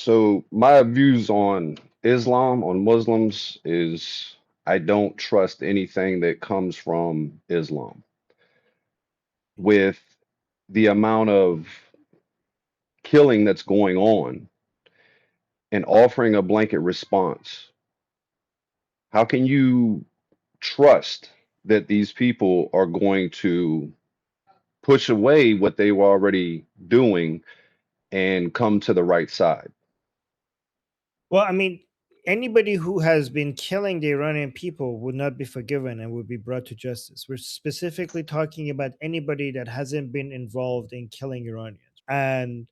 So my views on Islam, on Muslims, is I don't trust anything that comes from Islam. With the amount of killing that's going on and offering a blanket response, how can you trust that these people are going to push away what they were already doing and come to the right side? Well, I mean, anybody who has been killing the Iranian people would not be forgiven and would be brought to justice. We're specifically talking about anybody that hasn't been involved in killing Iranians. And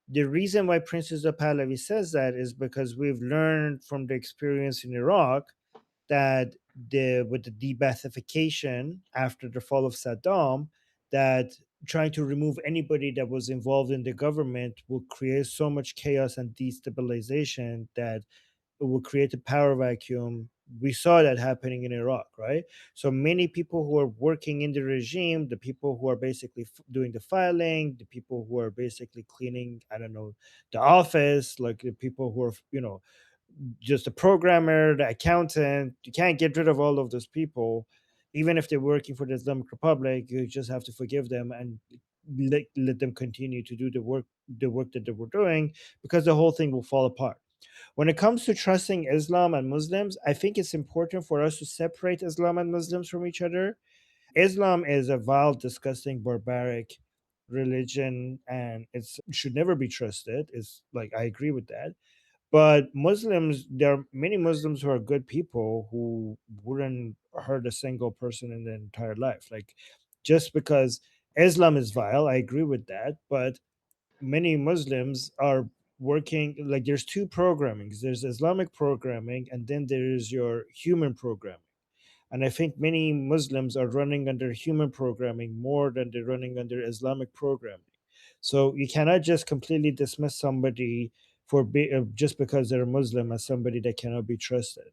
the reason why Princess of Pahlavi says that is because we've learned from the experience in Iraq that with the de-Baathification after the fall of Saddam, that trying to remove anybody that was involved in the government will create so much chaos and destabilization that it will create a power vacuum. We saw that happening in Iraq, right? So many people who are working in the regime, the people who are basically doing the filing, the people who are basically cleaning, I don't know, the office, like the people who are, just a programmer, the accountant. You can't get rid of all of those people, even if they're working for the Islamic Republic. You just have to forgive them and let them continue to do the work that they were doing, because the whole thing will fall apart. When it comes to trusting Islam and Muslims, I think it's important for us to separate Islam and Muslims from each other. Islam is a vile, disgusting, barbaric religion, and it should never be trusted. It's like, I agree with that. But Muslims, there are many Muslims who are good people who wouldn't hurt a single person in their entire life. Like, just because Islam is vile, I agree with that. But many Muslims are working, like, there's two programmings. There's Islamic programming, and then there is your human programming. And I think many Muslims are running under human programming more than they're running under Islamic programming. So you cannot just completely dismiss somebody just because they're a Muslim as somebody that cannot be trusted,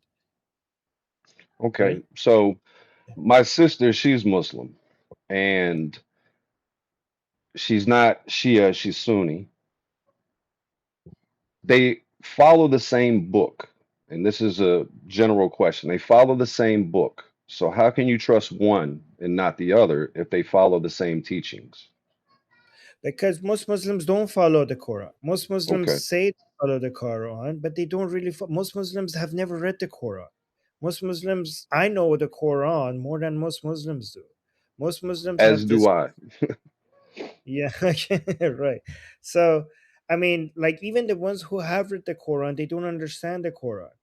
right? Okay, so my sister, she's Muslim, and she's not Shia, she's Sunni. They follow the same book, and this is a general question. They follow the same book. So how can you trust one and not the other if they follow the same teachings? Because most Muslims don't follow the Quran. Most Muslims Okay. say they follow the Quran, but they don't really. Most Muslims have never read the Quran. Most Muslims, I know the Quran more than most Muslims do. Most Muslims As have do this. I. Yeah, right. So, I mean, like, even the ones who have read the Quran, they don't understand the Quran.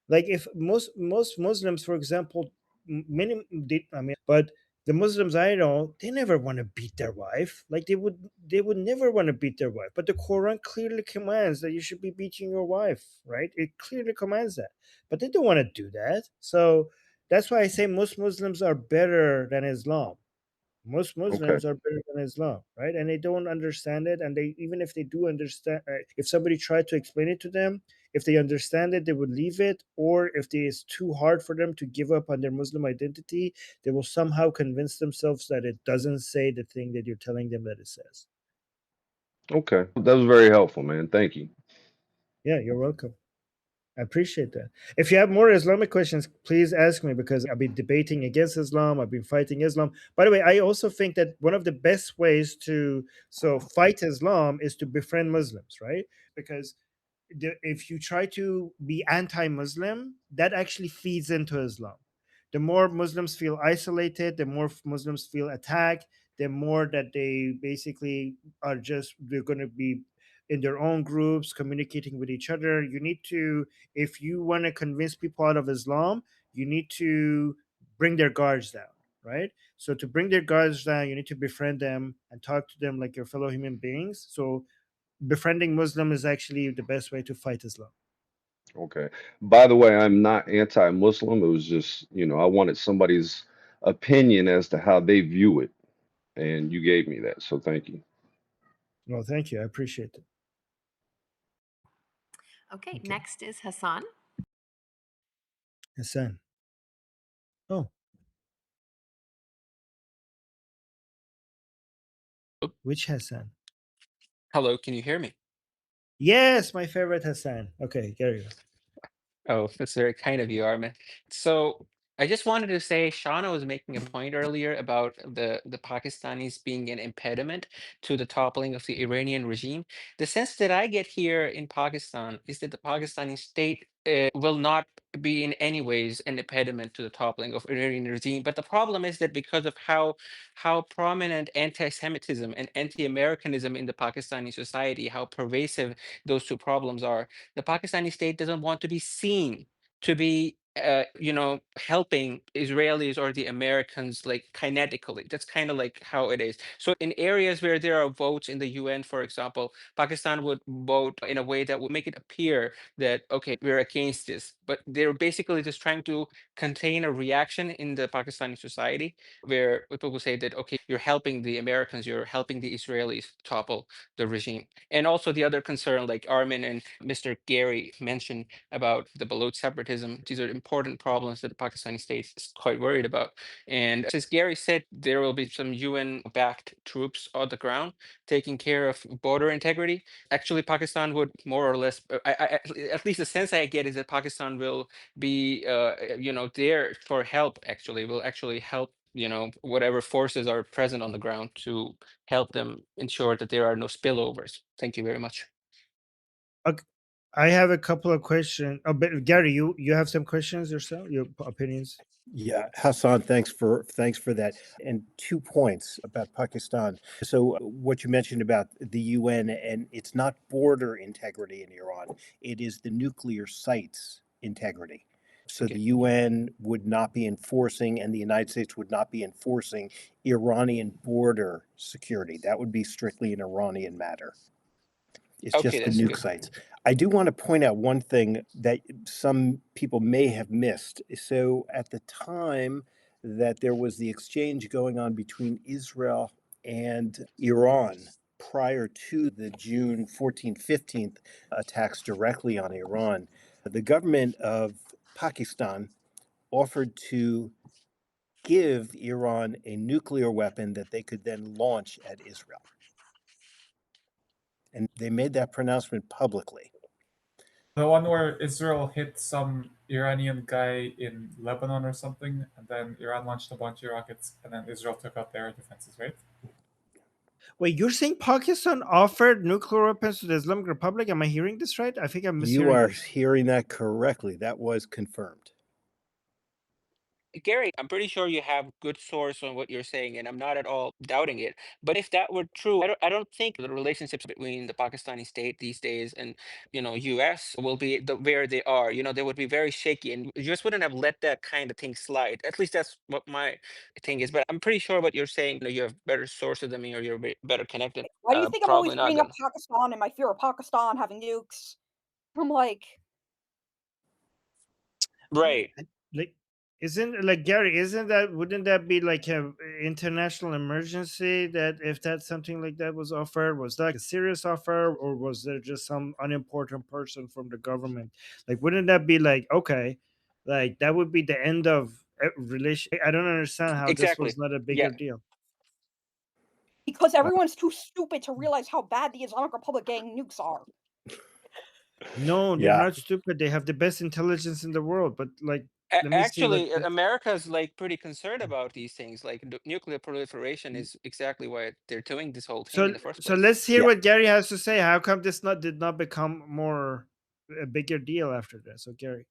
Like, if most Muslims, for example, many did, I mean, but the Muslims I know, they never want to beat their wife. Like, they would never want to beat their wife. But the Quran clearly commands that you should be beating your wife, right? It clearly commands that. But they don't want to do that. So that's why I say most Muslims are better than Islam. Most Okay. Muslims are better than Islam, right? And they don't understand it. And they, even if they do understand, if somebody tried to explain it to them, if they understand it, they would leave it. Or if it's too hard for them to give up on their Muslim identity, they will somehow convince themselves that it doesn't say the thing that you're telling them that it says. Okay. That was very helpful, man. Thank you. Yeah, you're welcome. I appreciate that. If you have more Islamic questions, please ask me, because I've been debating against Islam. I've been fighting Islam. By the way, I also think that one of the best ways to fight Islam is to befriend Muslims, right? Because if you try to be anti-Muslim, that actually feeds into Islam. The more Muslims feel isolated, the more Muslims feel attacked, the more that they basically they're going to be in their own groups communicating with each other. You need to, if you want to convince people out of Islam, you need to bring their guards down, right? So to bring their guards down, you need to befriend them and talk to them like your fellow human beings. So befriending Muslim is actually the best way to fight Islam. Okay. By the way, I'm not anti-Muslim. It was just, I wanted somebody's opinion as to how they view it, and you gave me that. So thank you. Well, thank you. I appreciate it. Okay, Okay. next is Hassan. Hassan. Oh, which Hassan? Hello, can you hear me? Yes, my favorite Hassan. Okay, Gary. Oh, that's very kind of you, Armin. So I just wanted to say, Shauna was making a point earlier about the Pakistanis being an impediment to the toppling of the Iranian regime. The sense that I get here in Pakistan is that the Pakistani state will not be in any ways an impediment to the toppling of Iranian regime. But the problem is that because of how prominent anti-Semitism and anti-Americanism in the Pakistani society, how pervasive those two problems are, the Pakistani state doesn't want to be seen to be, helping Israelis or the Americans like kinetically. That's kind of like how it is. So in areas where there are votes in the UN, for example, Pakistan would vote in a way that would make it appear that, okay, we're against this. But they're basically just trying to contain a reaction in the Pakistani society where people will say that, okay, you're helping the Americans, you're helping the Israelis topple the regime. And also the other concern, like Armin and Mr. Gary mentioned about the Baloch separatism, these are important problems that the Pakistani state is quite worried about. And as Gary said, there will be some UN-backed troops on the ground taking care of border integrity. Actually, Pakistan would more or less, at least the sense I get is that Pakistan will be, there for help. Actually, will actually help. Whatever forces are present on the ground to help them ensure that there are no spillovers. Thank you very much. Okay, I have a couple of questions. Oh, but Gary, you have some questions yourself? Your opinions? Yeah, Hassan, thanks for that. And 2 points about Pakistan. So what you mentioned about the UN, and it's not border integrity in Iran, it is the nuclear sites integrity. So Okay. the UN would not be enforcing, and the United States would not be enforcing Iranian border security. That would be strictly an Iranian matter. It's Okay, just the that's nuke good. sites. I do want to point out one thing that some people may have missed. So, at the time that there was the exchange going on between Israel and Iran prior to the June 14th, 15th attacks directly on Iran, the government of Pakistan offered to give Iran a nuclear weapon that they could then launch at Israel. And they made that pronouncement publicly. The one where Israel hit some Iranian guy in Lebanon or something, and then Iran launched a bunch of rockets, and then Israel took out their defenses, right? Wait, you're saying Pakistan offered nuclear weapons to the Islamic Republic? Am I hearing this right? I think I'm You mishearing are this. hearing that correctly. That was confirmed. Gary, I'm pretty sure you have good source on what you're saying, and I'm not at all doubting it. But if that were true, I don't think the relationships between the Pakistani state these days and US will be where they are. They would be very shaky, and you just wouldn't have let that kind of thing slide. At least that's what my thing is. But I'm pretty sure what you're saying, you have better sources than me, or you're better connected. Why do you think I'm always Probably not bringing up gonna. Pakistan and my fear of Pakistan having nukes? I'm like, Right. Like, isn't like Gary? Isn't that wouldn't that be like a international emergency? That if that something like that was offered, was that a serious offer, or was there just some unimportant person from the government? Like, wouldn't that be like okay, like that would be the end of relation? I don't understand how this Exactly. was not a Yeah. bigger deal. because Uh, everyone's too stupid to realize how bad the Islamic Republic gang nukes are. No, they're yeah. not stupid. They have the best intelligence in the world. But like, let me see. Like, Actually, America's like pretty concerned about these things. Like nuclear proliferation is exactly why they're doing this whole thing in so the first so place. let's hear Yeah. what Gary has to say. How come this not did not become more a bigger deal after this? So Gary.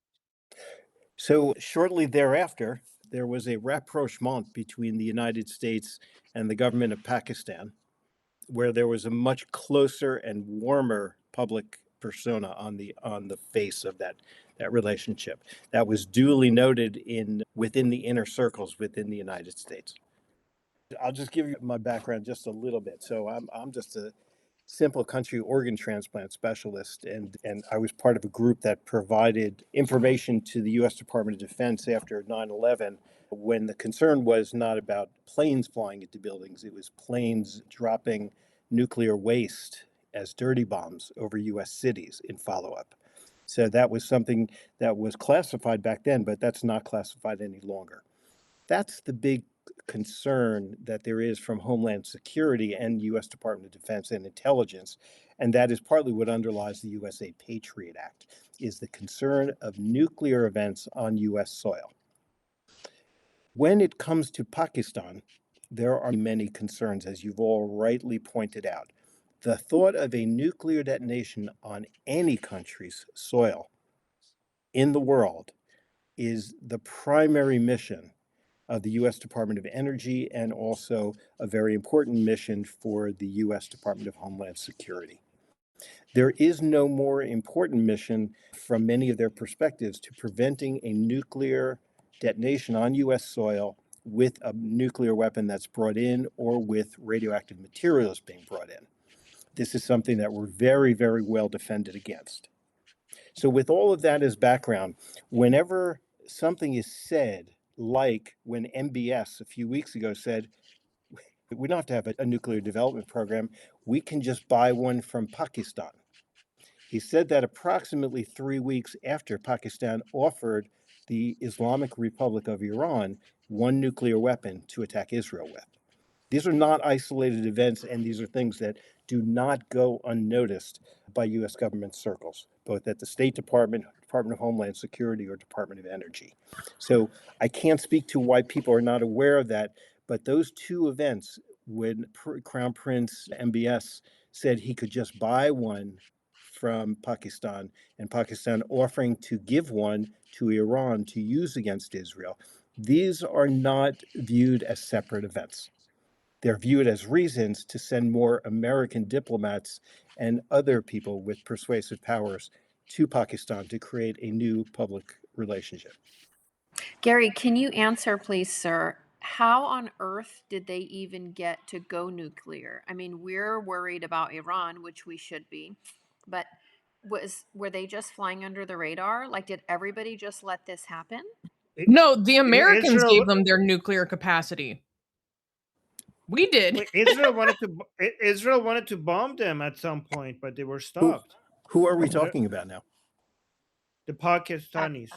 So shortly thereafter, there was a rapprochement between the United States and the government of Pakistan, where there was a much closer and warmer public persona on the face of that relationship. That was duly noted in within the inner circles within the United States. I'll just give you my background just a little bit. So I'm just a simple country organ transplant specialist, and I was part of a group that provided information to the U.S. Department of Defense after 9/11, when the concern was not about planes flying into buildings, it was planes dropping nuclear waste as dirty bombs over U.S. cities in follow-up. So that was something that was classified back then, but that's not classified any longer. That's the big concern that there is from Homeland Security and U.S. Department of Defense and intelligence And that is partly what underlies the USA Patriot Act, is the concern of nuclear events on US soil. When it comes to Pakistan, there are many concerns, as you've all rightly pointed out. The thought of a nuclear detonation on any country's soil in the world is the primary mission of the US Department of Energy, and also a very important mission for the US Department of Homeland Security. There is no more important mission from many of their perspectives to preventing a nuclear detonation on US soil with a nuclear weapon that's brought in, or with radioactive materials being brought in. This is something that we're very, very well defended against. So with all of that as background, whenever something is said, like when MBS a few weeks ago said, we don't have to have a nuclear development program, we can just buy one from Pakistan. He said that approximately 3 weeks after Pakistan offered the Islamic Republic of Iran one nuclear weapon to attack Israel with. These are not isolated events, and these are things that do not go unnoticed by US government circles, both at the State Department, Department of Homeland Security, or Department of Energy. So I can't speak to why people are not aware of that, but those two events, when Crown Prince MBS said he could just buy one from Pakistan, and Pakistan offering to give one to Iran to use against Israel, these are not viewed as separate events. They're viewed as reasons to send more American diplomats and other people with persuasive powers to Pakistan to create a new public relationship. Gary, can you answer, please, sir? How on earth did they even get to go nuclear? I mean, we're worried about Iran, which we should be, but were they just flying under the radar? Like, did everybody just let this happen? No, the Americans Israel- gave them their nuclear capacity. We did. Wait, Israel wanted to bomb them at some point, but they were stopped. Who are we talking about now? The Pakistanis.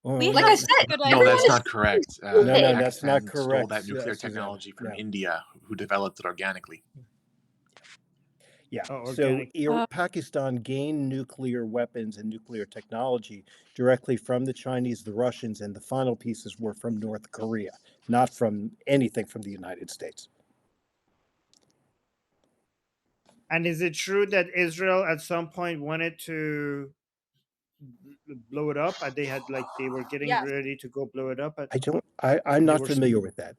Like I said, No, that's not correct. No, that's Pakistan not stole correct, that nuclear Susanna. technology from No. India, who developed it organically. Yeah. Oh, So organic. Pakistan gained nuclear weapons and nuclear technology directly from the Chinese, the Russians, and the final pieces were from North Korea, not from anything from the United States. And is it true that Israel at some point wanted to blow it up, and they were getting ready to go blow it up? I'm not familiar with that.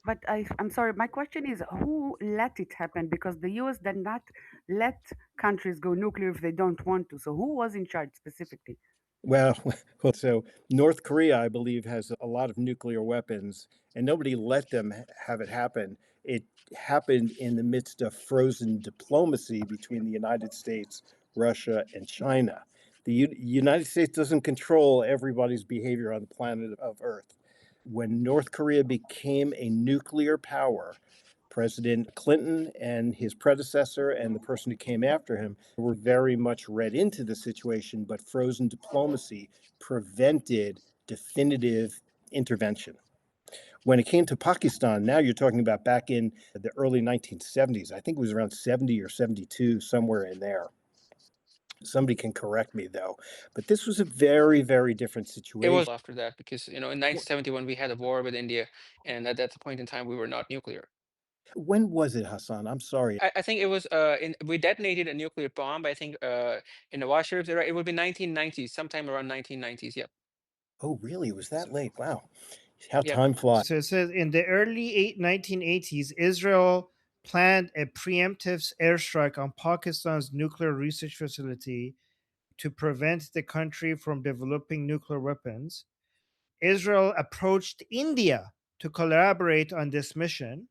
But I'm sorry, my question is, who let it happen? Because the US did not let countries go nuclear if they don't want to. So who was in charge specifically? Well, so North Korea, I believe, has a lot of nuclear weapons, and nobody let them have it happen. It happened in the midst of frozen diplomacy between the United States, Russia, and China. The United States doesn't control everybody's behavior on the planet of Earth. When North Korea became a nuclear power, President Clinton and his predecessor and the person who came after him were very much read into the situation, but frozen diplomacy prevented definitive intervention. When it came to Pakistan, now you're talking about back in the early 1970s. I think it was around 70 or 72, somewhere in there. Somebody can correct me, though. But this was a very, very different situation. It was after that because, in 1971, we had a war with India, and at that point in time, we were not nuclear. When was it, Hassan? I'm sorry. I think it was we detonated a nuclear bomb. I think in the Washirs, it would be 1990s, sometime around 1990s. Yep. Oh, really? It was that late? Wow. How Yep. time flies. So it says in the early 1980s, Israel planned a preemptive airstrike on Pakistan's nuclear research facility to prevent the country from developing nuclear weapons. Israel approached India to collaborate on this mission,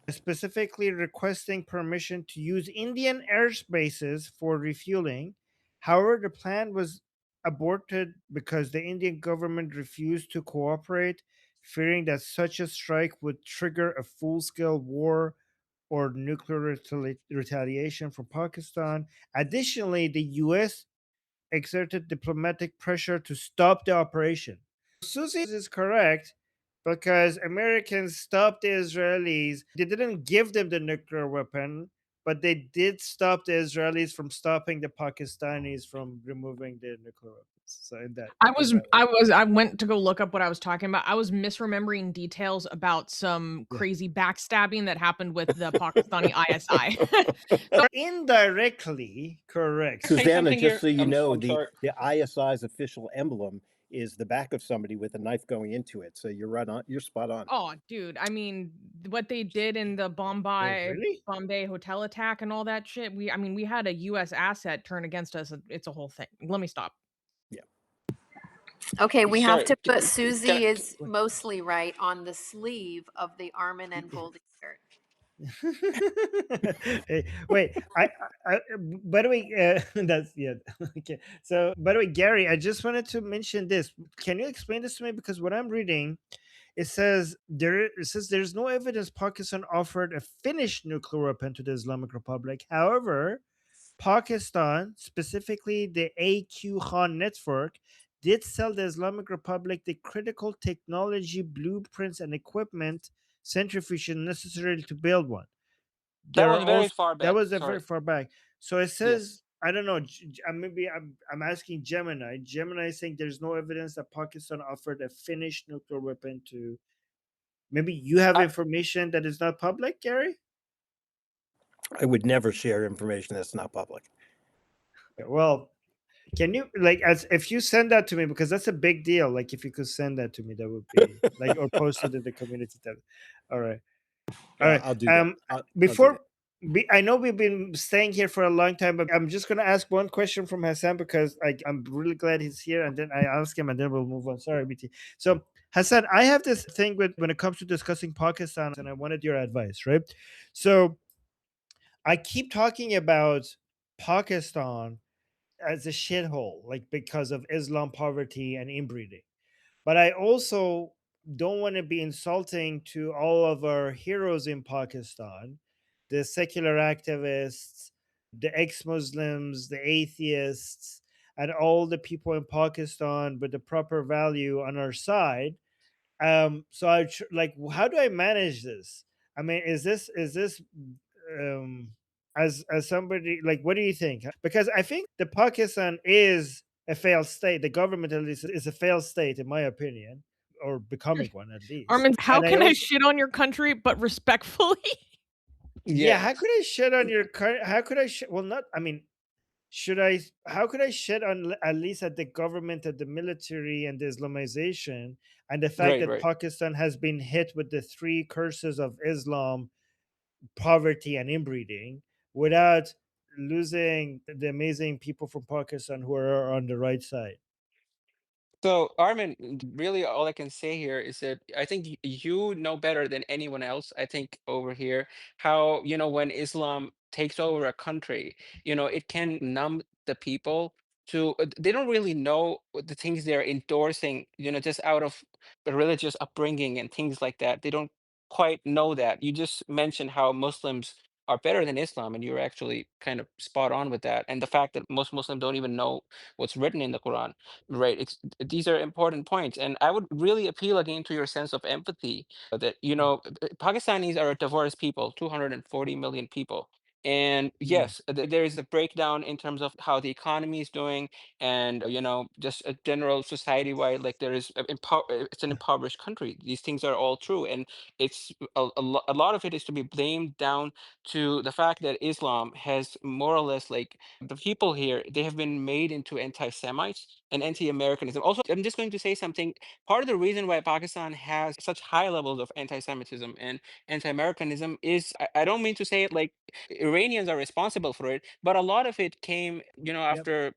specifically requesting permission to use Indian airspaces for refueling. However, the plan was aborted because the Indian government refused to cooperate, fearing that such a strike would trigger a full-scale war or nuclear retaliation from Pakistan. Additionally, the US exerted diplomatic pressure to stop the operation. Susie is correct because Americans stopped the Israelis. They didn't give them the nuclear weapon, but they did stop the Israelis from stopping the Pakistanis from removing their nuclear weapons. So in that, I went to go look up what I was talking about. I was misremembering details about some yeah. crazy backstabbing that happened with the Pakistani ISI. Indirectly correct. Say Susanna, something just here. so you know, I'm sorry. the ISI's official emblem is the back of somebody with a knife going into it. So you're right on. You're spot on. Oh, dude, I mean, what they did in the Really? Bombay hotel attack and all that shit. We had a US asset turn against us. It's a whole thing. Let me stop. Yeah. Okay, we have Sorry. to put Can Susie I, is mostly right on the sleeve of the Armin enfolding shirt. Hey, wait, by the way, that's yeah. Okay. So, by the way, Gary, I just wanted to mention this. Can you explain this to me? Because what I'm reading, it says there's no evidence Pakistan offered a finished nuclear weapon to the Islamic Republic. However, Pakistan, specifically the AQ Khan network, did sell the Islamic Republic the critical technology, blueprints, and equipment centrifuge necessary to build one. that There was are very also far that back. was a very Sorry. far back. So it Yes. says I don't know. Maybe I'm asking Gemini. Gemini is saying there's no evidence that Pakistan offered a finished nuclear weapon to. Maybe you have I, information that is not public, Gary. I would never share information that's not public. Well, can you as if you send that to me, because that's a big deal. Like if you could send that to me, that would be like, or post it in the community tab. All right. All right. I'll do that. I'll do Before that. I know we've been staying here for a long time, but I'm just gonna ask one question from Hassan because I'm really glad he's here, and then I ask him, and then we'll move on. Sorry, BT. So Hassan, I have this thing with when it comes to discussing Pakistan, and I wanted your advice, right? So I keep talking about Pakistan as a shithole, like because of Islam, poverty, and inbreeding. But I also don't want to be insulting to all of our heroes in Pakistan, the secular activists, the ex Muslims, the atheists, and all the people in Pakistan with the proper value on our side. So like, how do I manage this? I mean, is this as somebody, like, what do you think? Because I think the Pakistan is a failed state. The government, at least, is a failed state, in my opinion, or becoming one at least. Armin, how And I can I also, shit on your country but respectfully? yeah, yeah. how could I shit on your how could I well, not, I mean, should I, how could I shit on at least at the government, at the military, and the Islamization, and the fact Right. that Right. Pakistan has been hit with the three curses of Islam, poverty, and inbreeding, without losing the amazing people from Pakistan who are on the right side? So, Armin, really, all I can say here is that I think you know better than anyone else, I think, over here, how, when Islam takes over a country, it can numb the people to, they don't really know what the things they're endorsing, just out of the religious upbringing and things like that. They don't quite know that. You just mentioned how Muslims are better than Islam, and you're actually kind of spot on with that. And the fact that most Muslims don't even know what's written in the Quran. Right. These are important points. And I would really appeal again to your sense of empathy that, Pakistanis are a diverse people, 240 million people. And Mm, yes, there is a breakdown in terms of how the economy is doing and, just a general society wide, like there is, it's an impoverished country. These things are all true. And it's a lot of it is to be blamed down to the fact that Islam has more or less like the people here, they have been made into anti-Semites and anti-Americanism. Also, I'm just going to say something. Part of the reason why Pakistan has such high levels of anti-Semitism and anti-Americanism is, I don't mean to say it like Iranians are responsible for it, but a lot of it came, yep. after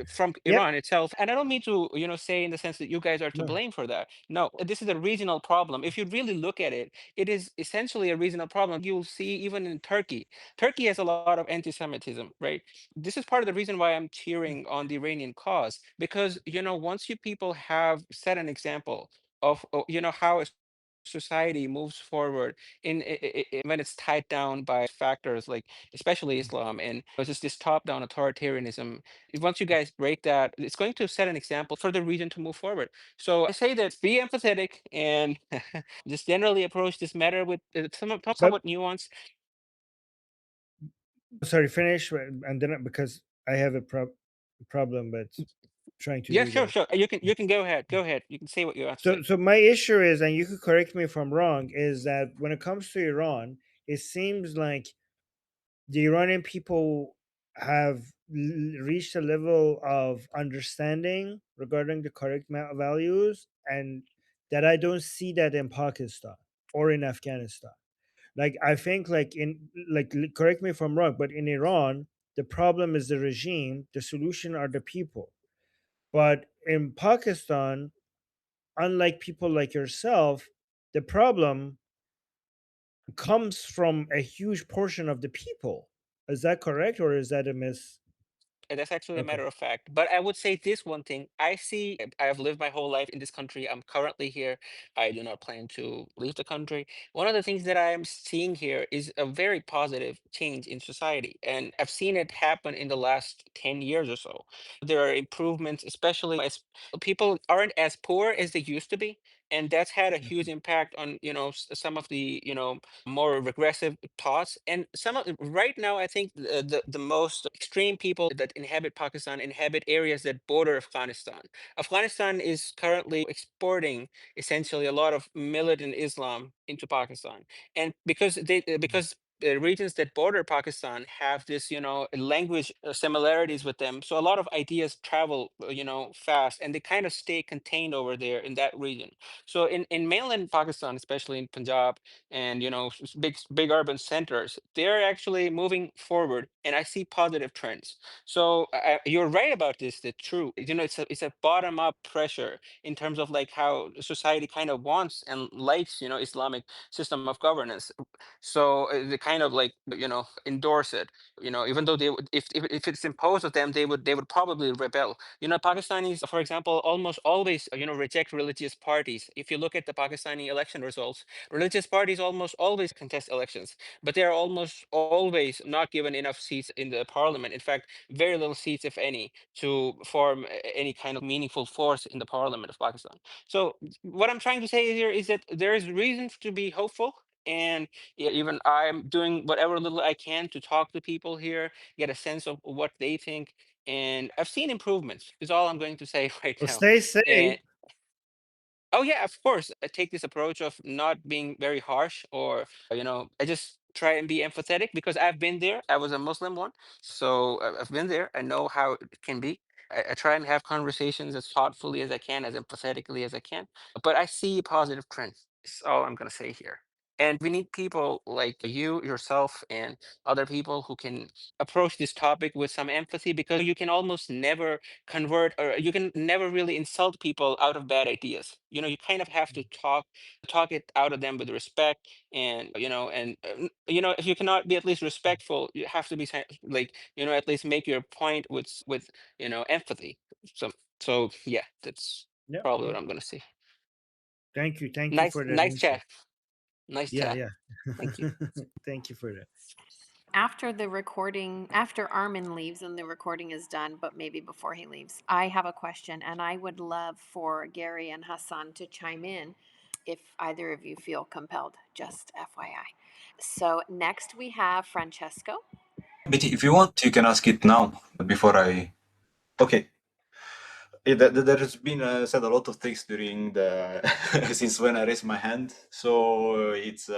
from Yep. Iran itself. And I don't mean to, say in the sense that you guys are to No. blame for that. No, this is a regional problem. If you really look at it, it is essentially a regional problem. You'll see even in Turkey. Turkey has a lot of anti-Semitism, right? This is part of the reason why I'm cheering on the Iranian cause, because once you people have set an example of how a society moves forward when it's tied down by factors like especially Islam and it's just this top-down authoritarianism. Once you guys break that, it's going to set an example for the region to move forward. So I say that be empathetic and just generally approach this matter with But somewhat nuance. Sorry, finish and then because I have a problem, but trying to Yeah, do sure, that. sure. You can go ahead. Go ahead. You can say what you have to say. So my issue is, and you could correct me if I'm wrong, is that when it comes to Iran, it seems like the Iranian people have reached a level of understanding regarding the correct values, and that I don't see that in Pakistan or in Afghanistan. Like I think, like correct me if I'm wrong, but in Iran, the problem is the regime. The solution are the people. But in Pakistan, unlike people like yourself, the problem comes from a huge portion of the people. Is that correct, or is that a miss? And that's actually a Okay. matter of fact. But I would say this one thing. I've lived my whole life in this country. I'm currently here. I do not plan to leave the country. One of the things that I am seeing here is a very positive change in society. And I've seen it happen in the last 10 years or so. There are improvements, especially as people aren't as poor as they used to be. And that's had a huge impact on, some of the, more regressive thoughts. And right now, I think the most extreme people that inhabit Pakistan inhabit areas that border Afghanistan. Afghanistan is currently exporting essentially a lot of militant Islam into Pakistan, and because the regions that border Pakistan have this, language similarities with them. So a lot of ideas travel, fast, and they kind of stay contained over there in that region. So in mainland Pakistan, especially in Punjab, and big urban centers, they're actually moving forward, and I see positive trends. So you're right about this. That's true. It's a bottom up pressure in terms of like how society kind of wants and likes, Islamic system of governance. So they kind of like endorse it. Even though if it's imposed of them, they would probably rebel. Pakistanis, for example, almost always reject religious parties. If you look at the Pakistani election results, religious parties almost always contest elections, but they are almost always not given enough seats in the parliament. In fact, very little seats, if any, to form any kind of meaningful force in the parliament of Pakistan. So what I'm trying to say here is that there is reason to be hopeful. And even I'm doing whatever little I can to talk to people here, get a sense of what they think. And I've seen improvements, is all I'm going to say right Well, now. stay safe. And oh yeah, of course. I take this approach of not being very harsh, or I just try and be empathetic because I've been there. I was a Muslim one, so I've been there. I know how it can be. I try and have conversations as thoughtfully as I can, as empathetically as I can. But I see positive trends. That's all I'm gonna say here. And we need people like you, yourself, and other people who can approach this topic with some empathy, because you can almost never convert, or you can never really insult people out of bad ideas. You kind of have to talk it out of them with respect. And if you cannot be at least respectful, you have to be like, at least make your point with empathy. So yeah, that's Yeah. probably what I'm gonna say. Thank you. Thank you Nice for that nice insight. chat. Nice Yeah, chat. yeah. Thank you. Thank you for that. After Armin leaves and the recording is done, but maybe before he leaves, I have a question, and I would love for Gary and Hassan to chime in if either of you feel compelled, just FYI. So next we have Francesco. Betty, if you want, you can ask it now before I. Okay. There has been said a lot of things during the since when I raised my hand. So it's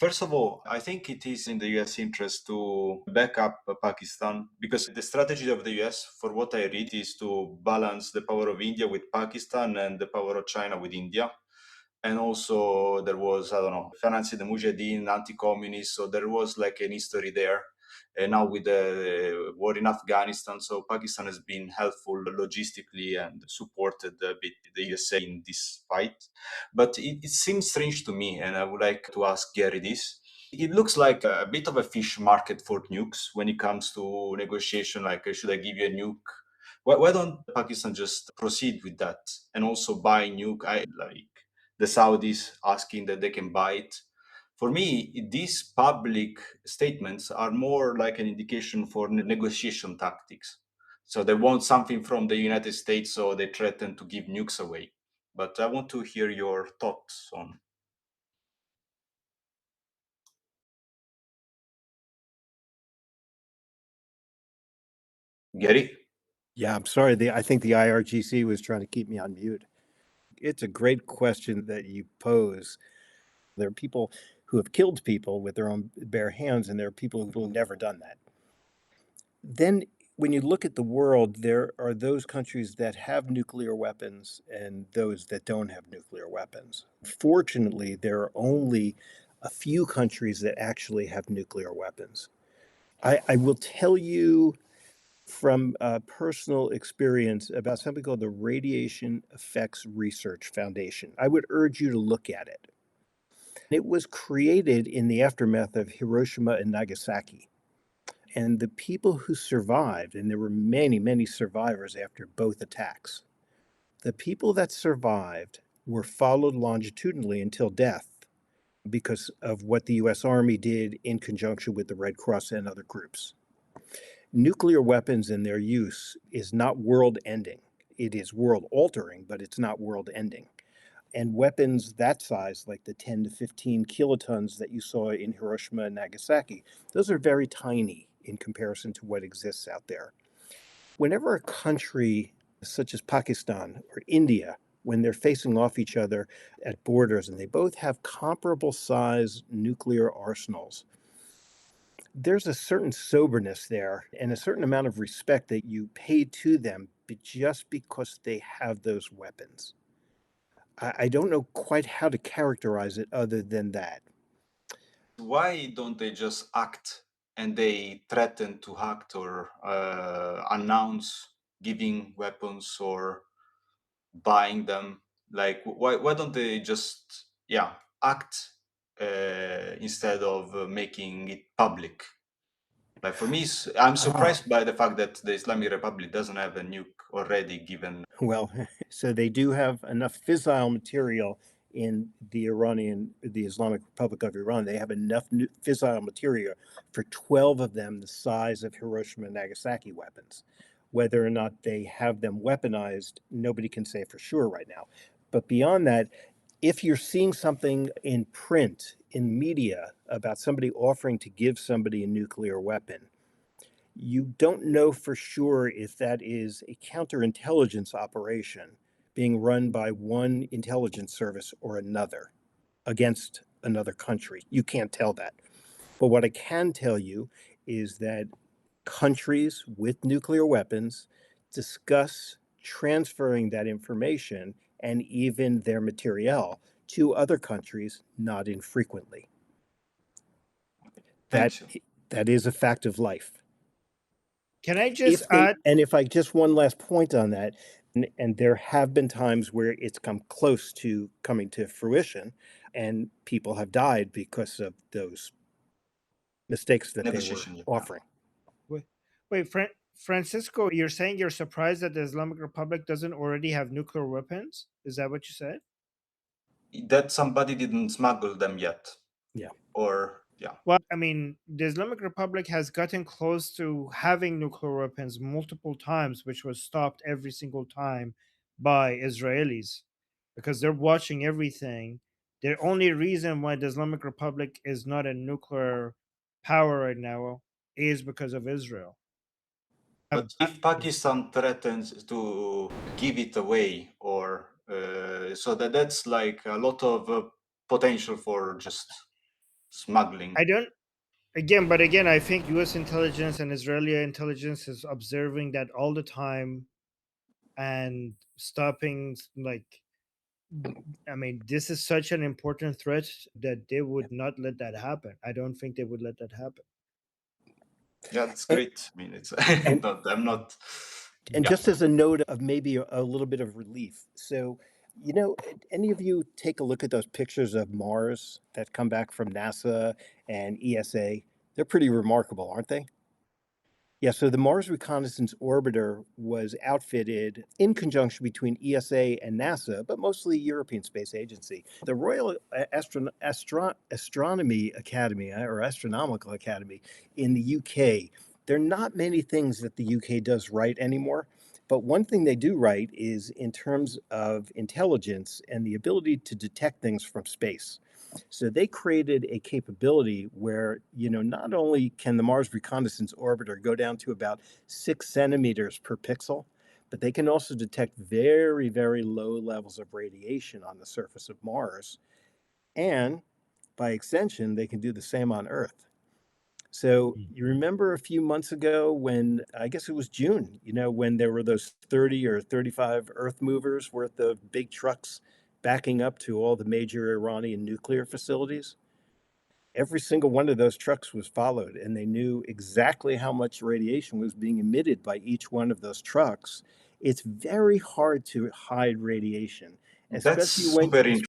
first of all, I think it is in the U.S. interest to back up Pakistan, because the strategy of the U.S., for what I read, is to balance the power of India with Pakistan and the power of China with India. And also there was, I don't know, financing the Mujahideen, anti-communist. So there was like an history there. And now with the war in Afghanistan, so Pakistan has been helpful logistically and supported a bit the USA in this fight. But it seems strange to me, and I would like to ask Gary this. It looks like a bit of a fish market for nukes when it comes to negotiation, like should I give you a nuke? Why don't Pakistan just proceed with that and also buy nuke? Like the Saudis asking that they can buy it. For me, these public statements are more like an indication for negotiation tactics. So they want something from the United States, so they threaten to give nukes away. But I want to hear your thoughts on. Gary? Yeah, I'm sorry. I think the IRGC was trying to keep me on mute. It's a great question that you pose. There are people who have killed people with their own bare hands, and there are people who have never done that. Then, when you look at the world, there are those countries that have nuclear weapons and those that don't have nuclear weapons. Fortunately, there are only a few countries that actually have nuclear weapons. I will tell you from personal experience about something called the Radiation Effects Research Foundation. I would urge you to look at it. It was created in the aftermath of Hiroshima and Nagasaki. And the people who survived, and there were many, many survivors after both attacks, the people that survived were followed longitudinally until death because of what the US Army did in conjunction with the Red Cross and other groups. Nuclear weapons and their use is not world ending. It is world altering, but it's not world ending. And weapons that size, like the 10 to 15 kilotons that you saw in Hiroshima and Nagasaki, those are very tiny in comparison to what exists out there. Whenever a country such as Pakistan or India, when they're facing off each other at borders and they both have comparable size nuclear arsenals, there's a certain soberness there and a certain amount of respect that you pay to them just because they have those weapons. I don't know quite how to characterize it other than that. Why don't they just act and they threaten to act or announce giving weapons or buying them? Like, why don't they just act instead of making it public? Like, for me, I'm surprised by the fact that the Islamic Republic doesn't have a nuke already given. Well, so they do have enough fissile material in the Islamic Republic of Iran. They have enough fissile material for 12 of them the size of Hiroshima and Nagasaki weapons. Whether or not they have them weaponized, nobody can say for sure right now. But beyond that, if you're seeing something in print, in media, about somebody offering to give somebody a nuclear weapon, you don't know for sure if that is a counterintelligence operation being run by one intelligence service or another against another country. You can't tell that. But what I can tell you is that countries with nuclear weapons discuss transferring that information and even their materiel to other countries not infrequently. That is a fact of life. Can I just add? And if I just one last point on that, and there have been times where it's come close to coming to fruition, and people have died because of those mistakes that they were offering. Wait, Francisco, you're saying you're surprised that the Islamic Republic doesn't already have nuclear weapons? Is that what you said? That somebody didn't smuggle them yet. Yeah. Or Well, I mean, the Islamic Republic has gotten close to having nuclear weapons multiple times, which was stopped every single time by Israelis because they're watching everything. The only reason why the Islamic Republic is not a nuclear power right now is because of Israel. But if Pakistan threatens to give it away, or so that's like a lot of potential for just smuggling. I don't. Again, I think U.S. intelligence and Israeli intelligence is observing that all the time, and stopping. Like, I mean, this is such an important threat that they would not let that happen. I don't think they would let that happen. Yeah, that's great. I mean, it's I'm not. And just as a note of maybe a little bit of relief. So, any of you take a look at those pictures of Mars that come back from NASA and ESA? They're pretty remarkable, aren't they? Yeah, so the Mars Reconnaissance Orbiter was outfitted in conjunction between ESA and NASA, but mostly European Space Agency. The Royal Astronomy Academy, or Astronomical Academy in the UK, there are not many things that the UK does right anymore. But one thing they do right is in terms of intelligence and the ability to detect things from space. So they created a capability where, not only can the Mars Reconnaissance Orbiter go down to about 6 centimeters per pixel, but they can also detect very, very low levels of radiation on the surface of Mars. And by extension, they can do the same on Earth. So you remember a few months ago when, I guess it was June, when there were those 30 or 35 Earth movers worth of big trucks backing up to all the major Iranian nuclear facilities? Every single one of those trucks was followed, and they knew exactly how much radiation was being emitted by each one of those trucks. It's very hard to hide radiation, That's especially when super